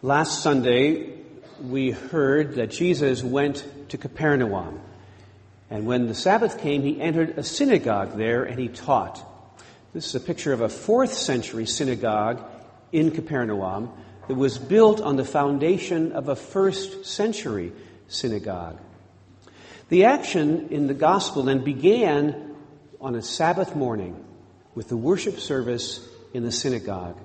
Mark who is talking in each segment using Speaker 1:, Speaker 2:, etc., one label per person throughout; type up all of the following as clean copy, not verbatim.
Speaker 1: Last Sunday, we heard that Jesus went to Capernaum. And when the Sabbath came, he entered a synagogue there and he taught. This is a picture of a 4th century synagogue in Capernaum that was built on the foundation of a 1st century synagogue. The action in the gospel then began on a Sabbath morning with the worship service in the synagogue.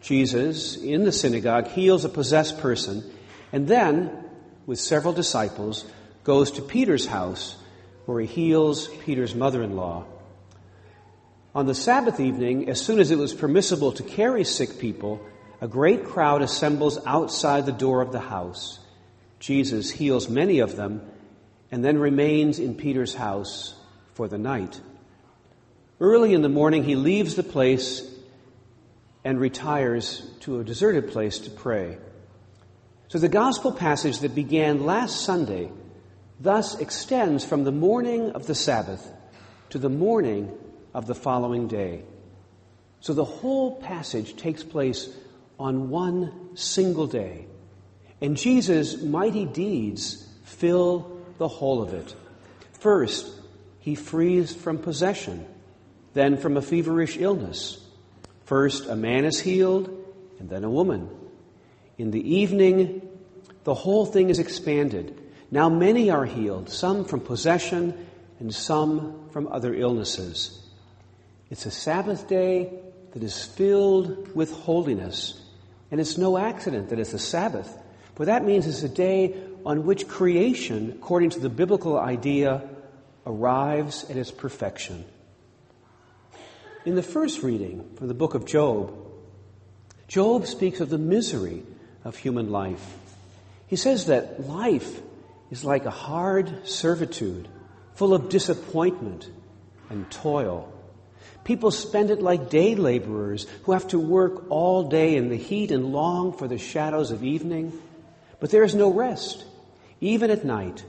Speaker 1: Jesus, in the synagogue, heals a possessed person, and then, with several disciples, goes to Peter's house, where he heals Peter's mother-in-law. On the Sabbath evening, as soon as it was permissible to carry sick people, a great crowd assembles outside the door of the house. Jesus heals many of them, and then remains in Peter's house for the night. Early in the morning, he leaves the place and retires to a deserted place to pray. So the gospel passage that began last Sunday thus extends from the morning of the Sabbath to the morning of the following day. So the whole passage takes place on one single day. And Jesus' mighty deeds fill the whole of it. First, he frees from possession, then from a feverish illness. First, a man is healed, and then a woman. In the evening, the whole thing is expanded. Now many are healed, some from possession and some from other illnesses. It's a Sabbath day that is filled with holiness. And it's no accident that it's a Sabbath, for that means it's a day on which creation, according to the biblical idea, arrives at its perfection. In the first reading from the book of Job, Job speaks of the misery of human life. He says that life is like a hard servitude, full of disappointment and toil. People spend it like day laborers who have to work all day in the heat and long for the shadows of evening. But there is no rest, even at night.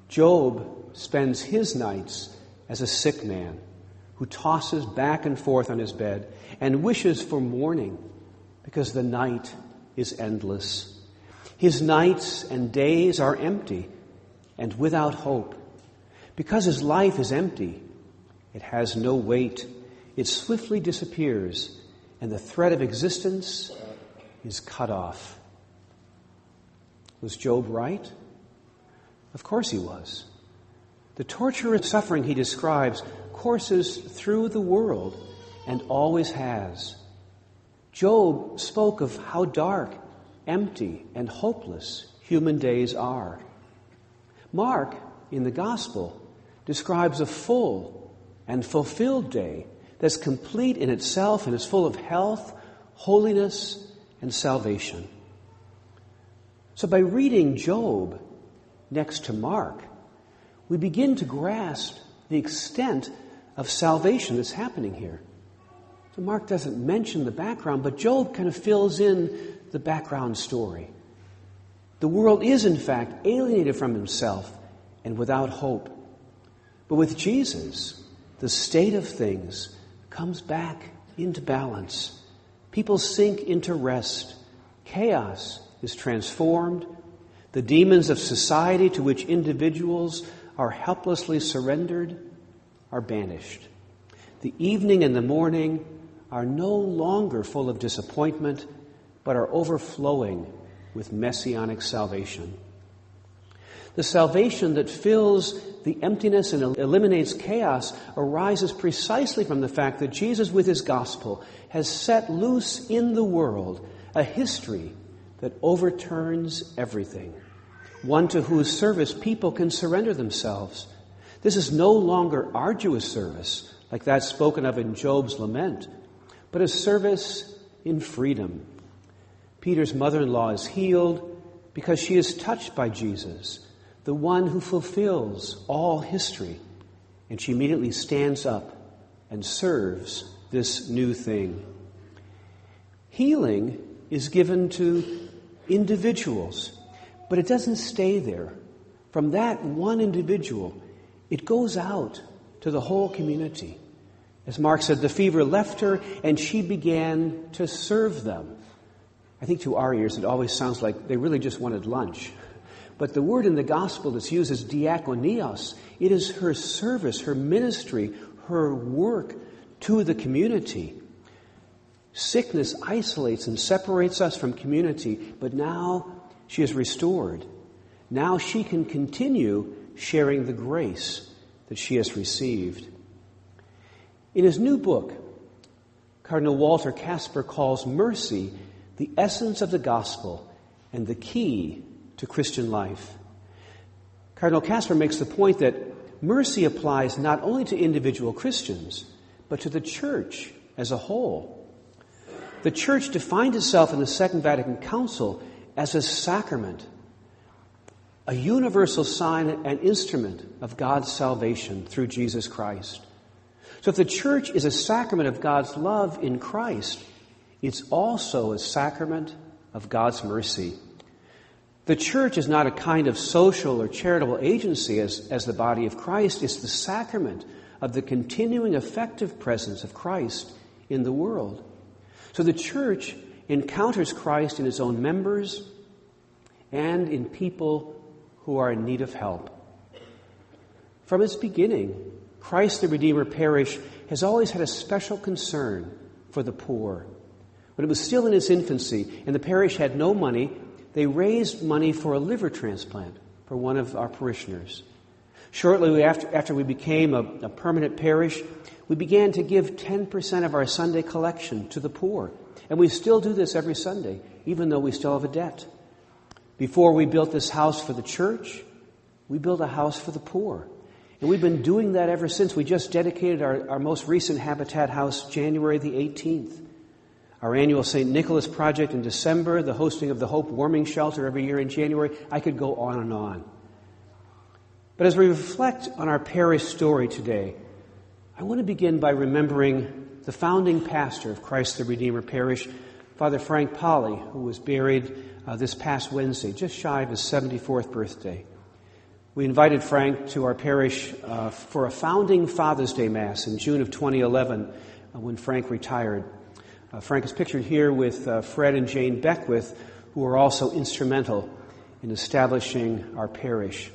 Speaker 1: Job spends his nights as a sick man who tosses back and forth on his bed and wishes for morning because the night is endless. His nights and days are empty and without hope. Because his life is empty, it has no weight. It swiftly disappears, and the thread of existence is cut off. Was Job right? Of course he was. The torture and suffering he describes courses through the world and always has. Job spoke of how dark, empty, and hopeless human days are. Mark, in the Gospel, describes a full and fulfilled day that's complete in itself and is full of health, holiness, and salvation. So by reading Job next to Mark, we begin to grasp the extent of salvation that's happening here. So Mark doesn't mention the background, but Job kind of fills in the background story. The world is, in fact, alienated from himself and without hope. But with Jesus, the state of things comes back into balance. People sink into rest. Chaos is transformed. The demons of society to which individuals are helplessly surrendered are banished. The evening and the morning are no longer full of disappointment, but are overflowing with messianic salvation. The salvation that fills the emptiness and eliminates chaos arises precisely from the fact that Jesus, with his gospel, has set loose in the world a history that overturns everything, one to whose service people can surrender themselves. This is no longer arduous service, like that spoken of in Job's lament, but a service in freedom. Peter's mother-in-law is healed because she is touched by Jesus, the one who fulfills all history, and she immediately stands up and serves this new thing. Healing is given to individuals, but it doesn't stay there. From that one individual, it goes out to the whole community. As Mark said, the fever left her and she began to serve them. I think to our ears it always sounds like they really just wanted lunch. But the word in the gospel that's used is diakonios. It is her service, her ministry, her work to the community. Sickness isolates and separates us from community, but now she is restored. Now she can continue sharing the grace that she has received. In his new book, Cardinal Walter Kasper calls mercy the essence of the gospel and the key to Christian life. Cardinal Kasper makes the point that mercy applies not only to individual Christians, but to the church as a whole. The church defined itself in the Second Vatican Council as a sacrament, a universal sign and instrument of God's salvation through Jesus Christ. So if the church is a sacrament of God's love in Christ, it's also a sacrament of God's mercy. The church is not a kind of social or charitable agency as the body of Christ. It's the sacrament of the continuing effective presence of Christ in the world. So the church encounters Christ in its own members and in people who are in need of help. From its beginning, Christ the Redeemer Parish has always had a special concern for the poor. When it was still in its infancy and the parish had no money, they raised money for a liver transplant for one of our parishioners. Shortly after we became a permanent parish, we began to give 10% of our Sunday collection to the poor. And we still do this every Sunday, even though we still have a debt. Before we built this house for the church, we built a house for the poor. And we've been doing that ever since. We just dedicated our most recent Habitat house January the 18th. Our annual St. Nicholas project in December, the hosting of the Hope Warming Shelter every year in January. I could go on and on. But as we reflect on our parish story today, I want to begin by remembering the founding pastor of Christ the Redeemer Parish, Father Frank Polly, who was buried this past Wednesday, just shy of his 74th birthday. We invited Frank to our parish for a founding Father's Day Mass in June of 2011 when Frank retired. Frank is pictured here with Fred and Jane Beckwith, who were also instrumental in establishing our parish.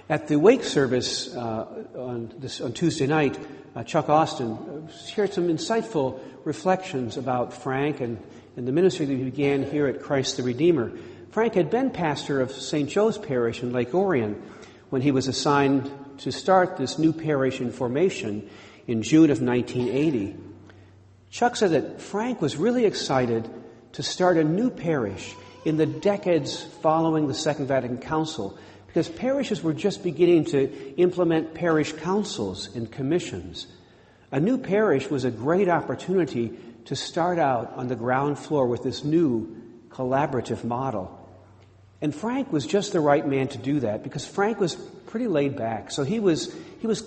Speaker 1: At the wake service on Tuesday night, Chuck Austin shared some insightful reflections about Frank and the ministry that he began here at Christ the Redeemer. Frank had been pastor of St. Joe's Parish in Lake Orion when he was assigned to start this new parish in formation in June of 1980. Chuck said that Frank was really excited to start a new parish in the decades following the Second Vatican Council, because parishes were just beginning to implement parish councils and commissions. A new parish was a great opportunity to start out on the ground floor with this new collaborative model. And Frank was just the right man to do that, because Frank was pretty laid back. So he was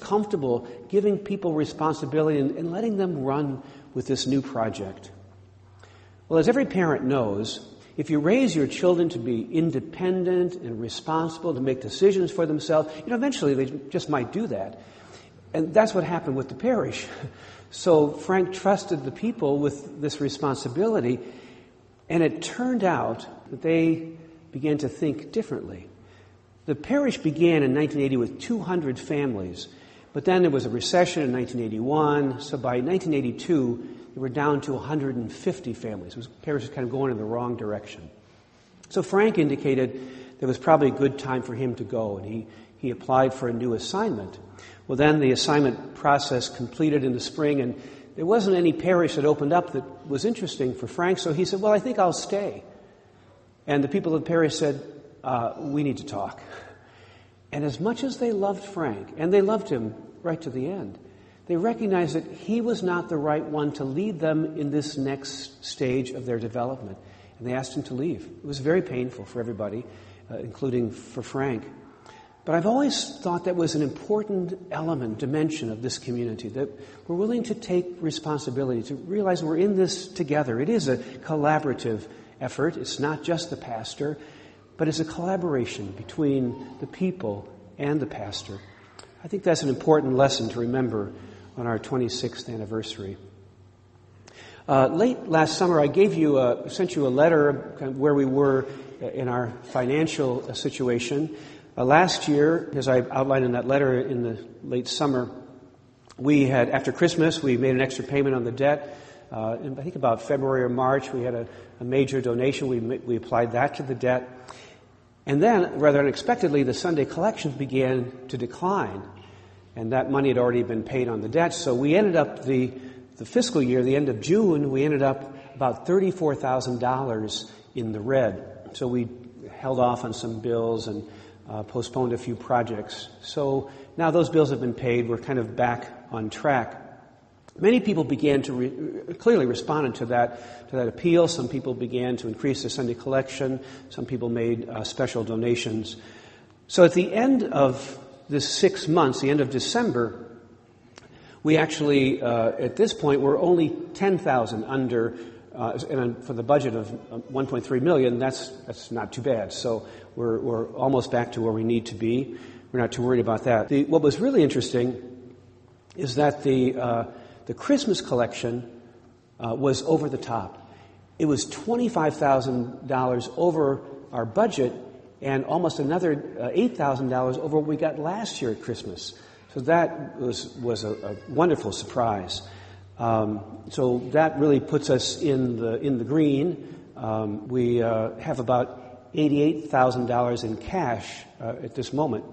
Speaker 1: comfortable giving people responsibility and letting them run with this new project. Well, as every parent knows, if you raise your children to be independent and responsible, to make decisions for themselves, eventually they just might do that. And that's what happened with the parish. So Frank trusted the people with this responsibility, and it turned out that they began to think differently. The parish began in 1980 with 200 families, but then there was a recession in 1981, so by 1982, they were down to 150 families. The parish was kind of going in the wrong direction. So Frank indicated there was probably a good time for him to go, and he applied for a new assignment. Well, then the assignment process completed in the spring, and there wasn't any parish that opened up that was interesting for Frank, so he said, well, I think I'll stay. And the people of the parish said, we need to talk. And as much as they loved Frank, and they loved him right to the end, they recognized that he was not the right one to lead them in this next stage of their development. And they asked him to leave. It was very painful for everybody, including for Frank. But I've always thought that was an important element, dimension of this community, that we're willing to take responsibility, to realize we're in this together. It is a collaborative effort. It's not just the pastor, but it's a collaboration between the people and the pastor. I think that's an important lesson to remember on our 26th anniversary. Late last summer, I sent you a letter kind of where we were in our financial situation. Last year, as I outlined in that letter in the late summer, after Christmas, we made an extra payment on the debt. I think about February or March, we had a major donation. We applied that to the debt. And then, rather unexpectedly, the Sunday collections began to decline. And that money had already been paid on the debt. So we ended up, the fiscal year, the end of June, we ended up about $34,000 in the red. So we held off on some bills and postponed a few projects. So now those bills have been paid. We're kind of back on track. Many people began to clearly responded to that appeal. Some people began to increase their Sunday collection. Some people made special donations. So at the end of this 6 months, the end of December, we actually, at this point, we're only $10,000 under, and for the budget of $1.3 million, that's not too bad. So we're almost back to where we need to be. We're not too worried about that. What was really interesting is that the Christmas collection was over the top. It was $25,000 over our budget and almost another $8,000 over what we got last year at Christmas. So that was a wonderful surprise. So that really puts us in the green. We have about $88,000 in cash at this moment.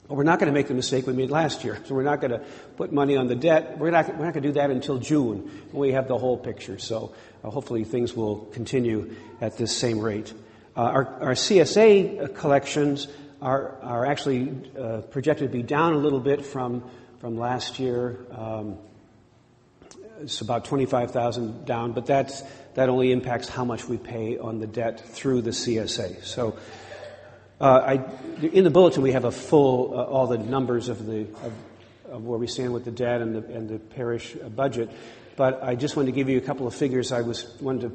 Speaker 1: But we're not going to make the mistake we made last year. So we're not going to put money on the debt. We're not going to do that until June when we have the whole picture. So hopefully things will continue at this same rate. Our CSA collections are actually projected to be down a little bit from last year. It's about $25,000 down, but that only impacts how much we pay on the debt through the CSA. So in the bulletin we have a full all the numbers of where we stand with the debt and the parish budget. But I just wanted to give you a couple of figures. I wanted to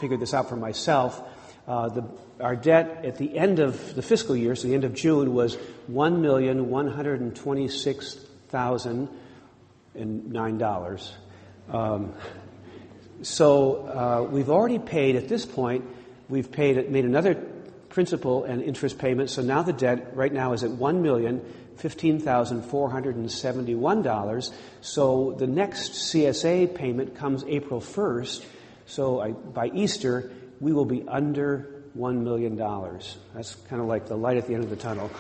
Speaker 1: figure this out for myself. Our debt at the end of the fiscal year, so the end of June, was $1,126,009. So we've already paid at this point. We've made another principal and interest payment. So now the debt right now is at $1,015,471. So the next CSA payment comes April 1st. So by Easter, we will be under $1 million. That's kind of like the light at the end of the tunnel.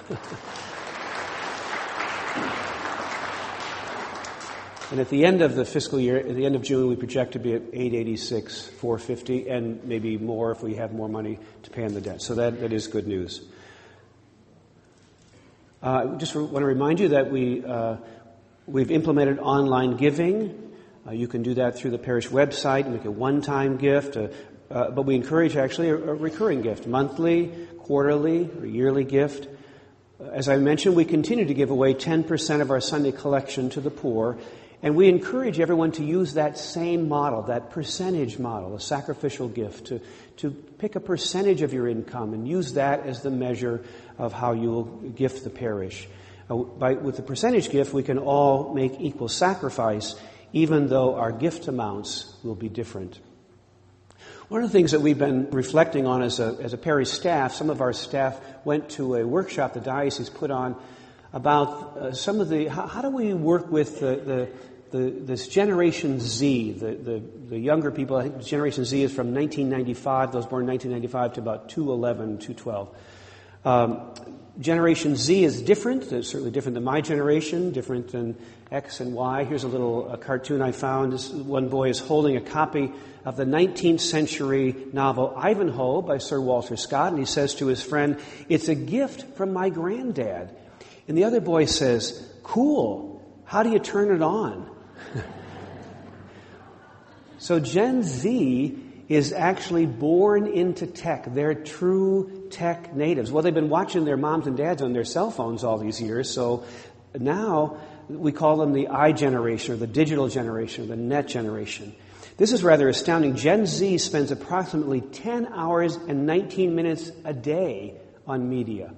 Speaker 1: And at the end of the fiscal year, at the end of June, we project to be at $886,450, and maybe more if we have more money to pay on the debt. So that is good news. Just want to remind you that we've implemented online giving. You can do that through the parish website, make a one-time gift, but we encourage actually a recurring gift, monthly, quarterly, or yearly gift. As I mentioned, we continue to give away 10% of our Sunday collection to the poor, and we encourage everyone to use that same model, that percentage model, a sacrificial gift, to pick a percentage of your income and use that as the measure of how you will gift the parish. With the percentage gift, we can all make equal sacrifice, even though our gift amounts will be different. One of the things that we've been reflecting on as a parish staff, some of our staff went to a workshop the diocese put on about some of how do we work with this Generation Z, the younger people. I think Generation Z is from 1995, those born in 1995 to about 212. Generation Z is different. It's certainly different than my generation, different than X and Y. Here's a little cartoon I found. One boy is holding a copy of the 19th century novel Ivanhoe by Sir Walter Scott, and he says to his friend, "It's a gift from my granddad." And the other boy says, "Cool. How do you turn it on?" So Gen Z is actually born into tech. They're true tech natives. Well, they've been watching their moms and dads on their cell phones all these years, so now we call them the I generation, or the digital generation, or the net generation. This is rather astounding. Gen Z spends approximately 10 hours and 19 minutes a day on media.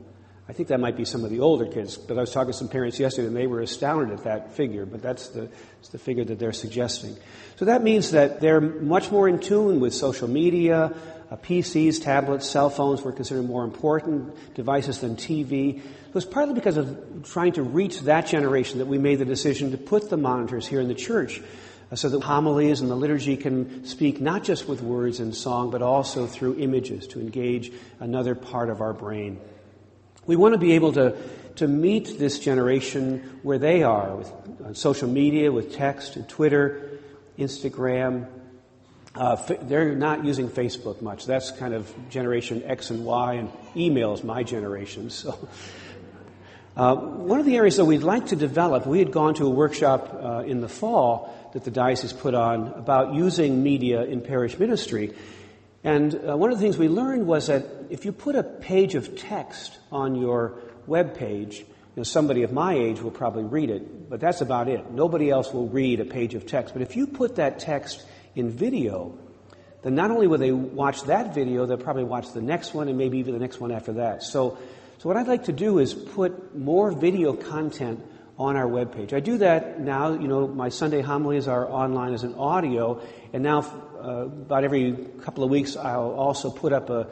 Speaker 1: I think that might be some of the older kids, but I was talking to some parents yesterday and they were astounded at that figure, but it's the figure that they're suggesting. So that means that they're much more in tune with social media, PCs, tablets, cell phones were considered more important devices than TV. It was partly because of trying to reach that generation that we made the decision to put the monitors here in the church so that homilies and the liturgy can speak not just with words and song, but also through images to engage another part of our brain. We want to be able to meet this generation where they are, with social media, with text, and Twitter, Instagram. They're not using Facebook much. That's kind of generation X and Y, and email is my generation. So, one of the areas that we'd like to develop, we had gone to a workshop in the fall that the diocese put on about using media in parish ministry. And one of the things we learned was that if you put a page of text on your web page, somebody of my age will probably read it, but that's about it. Nobody else will read a page of text. But if you put that text in video, then not only will they watch that video, they'll probably watch the next one and maybe even the next one after that. So what I'd like to do is put more video content on our webpage. I do that now. My Sunday homilies are online as an audio, and now about every couple of weeks I'll also put up a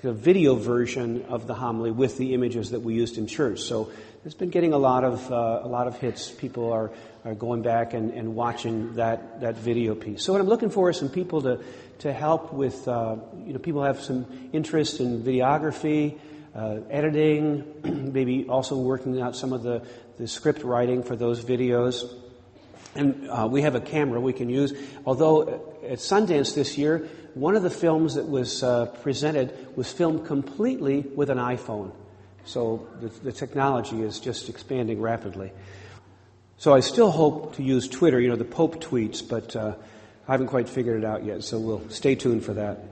Speaker 1: video version of the homily with the images that we used in church. So it's been getting a lot of hits. People are going back and watching that video piece. So what I'm looking for is some people to help with. People have some interest in videography, editing, maybe also working out some of the script writing for those videos. And we have a camera we can use. Although at Sundance this year, one of the films that was presented was filmed completely with an iPhone. So the technology is just expanding rapidly. So I still hope to use Twitter, the Pope tweets, but I haven't quite figured it out yet, so we'll stay tuned for that.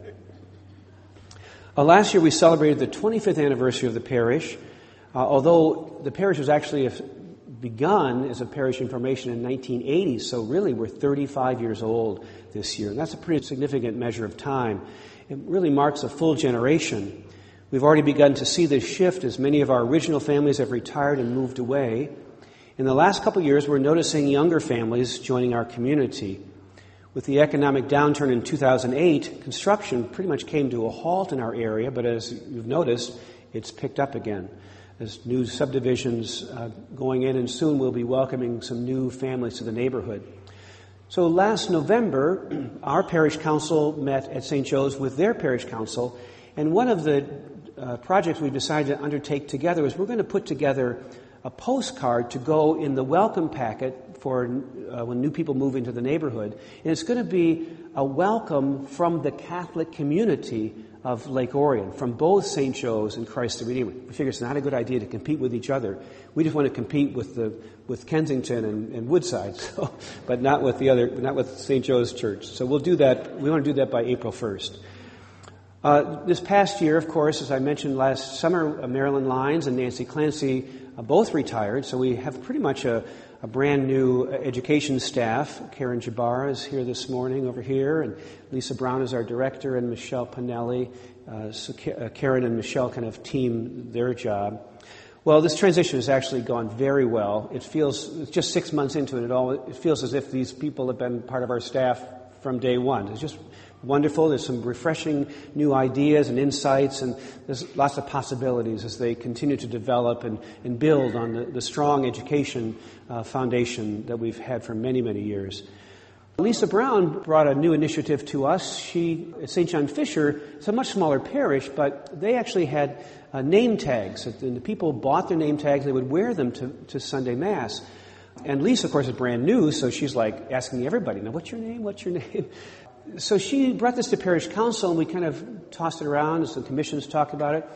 Speaker 1: Last year we celebrated the 25th anniversary of the parish, although the parish was actually begun as a parish information in 1980, so really we're 35 years old this year, and that's a pretty significant measure of time. It really marks a full generation. We've already begun to see this shift as many of our original families have retired and moved away. In the last couple of years, we're noticing younger families joining our community. With the economic downturn in 2008, construction pretty much came to a halt in our area, but as you've noticed, it's picked up again. There's new subdivisions going in, and soon we'll be welcoming some new families to the neighborhood. So last November, our parish council met at St. Joe's with their parish council, and one of the projects we decided to undertake together is we're going to put together a postcard to go in the welcome packet for when new people move into the neighborhood. And it's going to be a welcome from the Catholic community of Lake Orion, from both St. Joe's and Christ the Redeemer. We figure it's not a good idea to compete with each other. We just want to compete with Kensington and Woodside, but not with St. Joe's Church. So we'll do that. We want to do that by April 1st. This past year, of course, as I mentioned last summer, Marilyn Lyons and Nancy Clancy both retired, so we have pretty much a brand new education staff. Karen Jabbar is here this morning over here, and Lisa Brown is our director, and Michelle Pinelli. So Karen and Michelle kind of team their job. Well, this transition has actually gone very well. It's just 6 months into it feels as if these people have been part of our staff from day one. It's just wonderful. There's some refreshing new ideas and insights, and there's lots of possibilities as they continue to develop and build on the strong education foundation that we've had for many, many years. Lisa Brown brought a new initiative to us. She, at St. John Fisher, it's a much smaller parish, but they actually had name tags. And the people bought their name tags, they would wear them to Sunday Mass. And Lisa, of course, is brand new, so she's like asking everybody, now, what's your name? What's your name? So she brought this to parish council, and we kind of tossed it around as the commissions talked about it.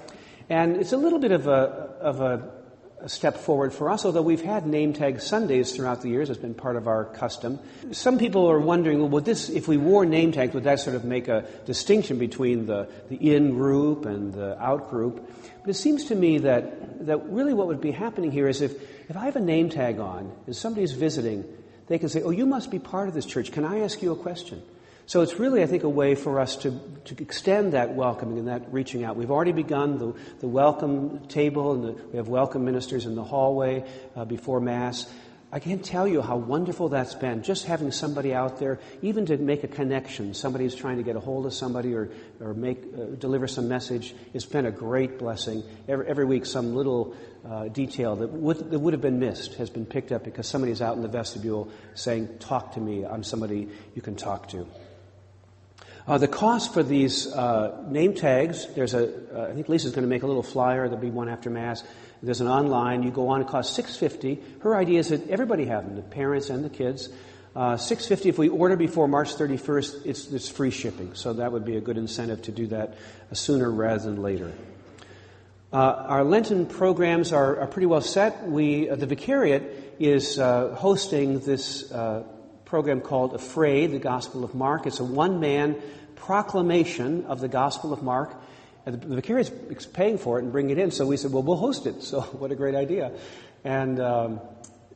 Speaker 1: And it's a little bit of a step forward for us, although we've had name tag Sundays throughout the years. It's been part of our custom. Some people are wondering, well, if we wore name tags, would that sort of make a distinction between the in group and the out group? But it seems to me that really what would be happening here is if I have a name tag on and somebody's visiting, they can say, oh, you must be part of this church. Can I ask you a question? So it's really, I think, a way for us to extend that welcoming and that reaching out. We've already begun the welcome table, and we have welcome ministers in the hallway before Mass. I can't tell you how wonderful that's been, just having somebody out there, even to make a connection. Somebody who's trying to get a hold of somebody or deliver some message. It's been a great blessing. Every week some little detail that would have been missed has been picked up because somebody's out in the vestibule saying, "Talk to me. I'm somebody you can talk to." The cost for these name tags, I think Lisa's going to make a little flyer. There'll be one after Mass. There's an online. You go on, it costs $6.50. Her idea is that everybody have them, the parents and the kids. $6.50 if we order before March 31st, it's free shipping. So that would be a good incentive to do that sooner rather than later. Our Lenten programs are pretty well set. The Vicariate is hosting this program called Afraid, the Gospel of Mark. It's a one-man proclamation of the Gospel of Mark. And the Vicariate is paying for it and bringing it in. So we said, well, we'll host it. So what a great idea. And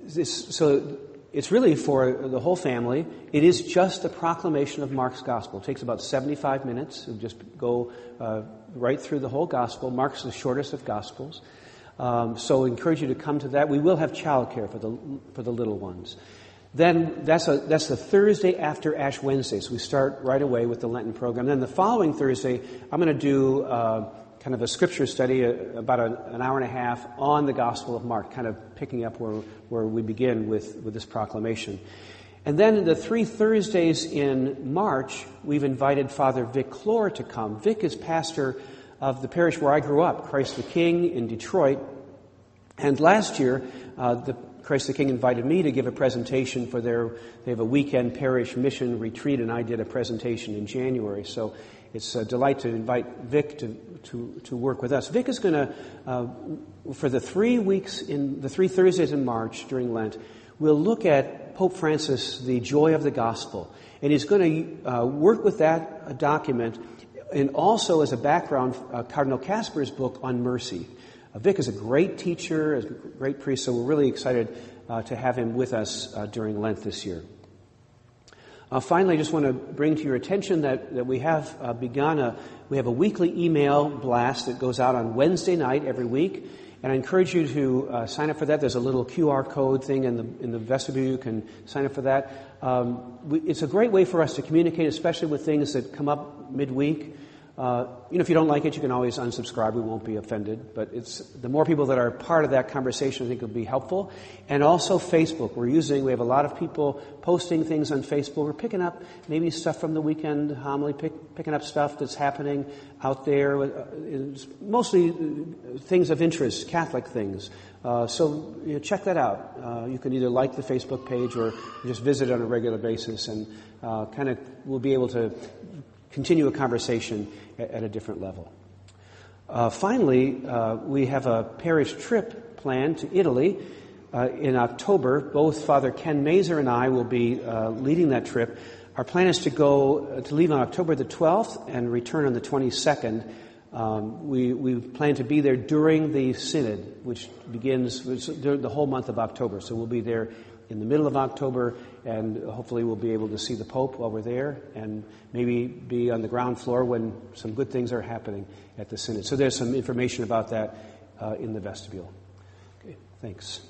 Speaker 1: so it's really for the whole family. It is just a proclamation of Mark's Gospel. It takes about 75 minutes. We'll just go right through the whole Gospel. Mark's the shortest of Gospels. So I encourage you to come to that. We will have childcare for the little ones. Then that's the Thursday after Ash Wednesday. So we start right away with the Lenten program. Then the following Thursday, I'm going to do kind of a scripture study, about an hour and a half on the Gospel of Mark, kind of picking up where we begin with this proclamation. And then the 3 Thursdays in March, we've invited Father Vic Clore to come. Vic is pastor of the parish where I grew up, Christ the King in Detroit. And last year, the Christ the King invited me to give a presentation for they have a weekend parish mission retreat, and I did a presentation in January. So it's a delight to invite Vic to work with us. Vic is going to, for the 3 weeks the 3 Thursdays in March during Lent, we'll look at Pope Francis, the Joy of the Gospel. And he's going to work with that document, and also as a background, Cardinal Casper's book on mercy. Vic is a great teacher, a great priest, so we're really excited to have him with us during Lent this year. Finally, I just want to bring to your attention that we have begun we have a weekly email blast that goes out on Wednesday night every week, and I encourage you to sign up for that. There's a little QR code thing in the vestibule. You can sign up for that. It's a great way for us to communicate, especially with things that come up midweek. If you don't like it, you can always unsubscribe. We won't be offended. But it's the more people that are part of that conversation, I think will be helpful. And also Facebook. We have a lot of people posting things on Facebook. We're picking up maybe stuff from the weekend homily, picking up stuff that's happening out there. It's mostly things of interest, Catholic things. So check that out. You can either like the Facebook page or just visit on a regular basis, and we'll be able to continue a conversation at a different level. Finally, we have a parish trip planned to Italy in October. Both Father Ken Mazer and I will be leading that trip. Our plan is to leave on October the 12th and return on the 22nd. We plan to be there during the Synod, which begins the whole month of October. So we'll be there in the middle of October, and hopefully we'll be able to see the Pope while we're there, and maybe be on the ground floor when some good things are happening at the Synod. So there's some information about that in the vestibule. Okay, thanks.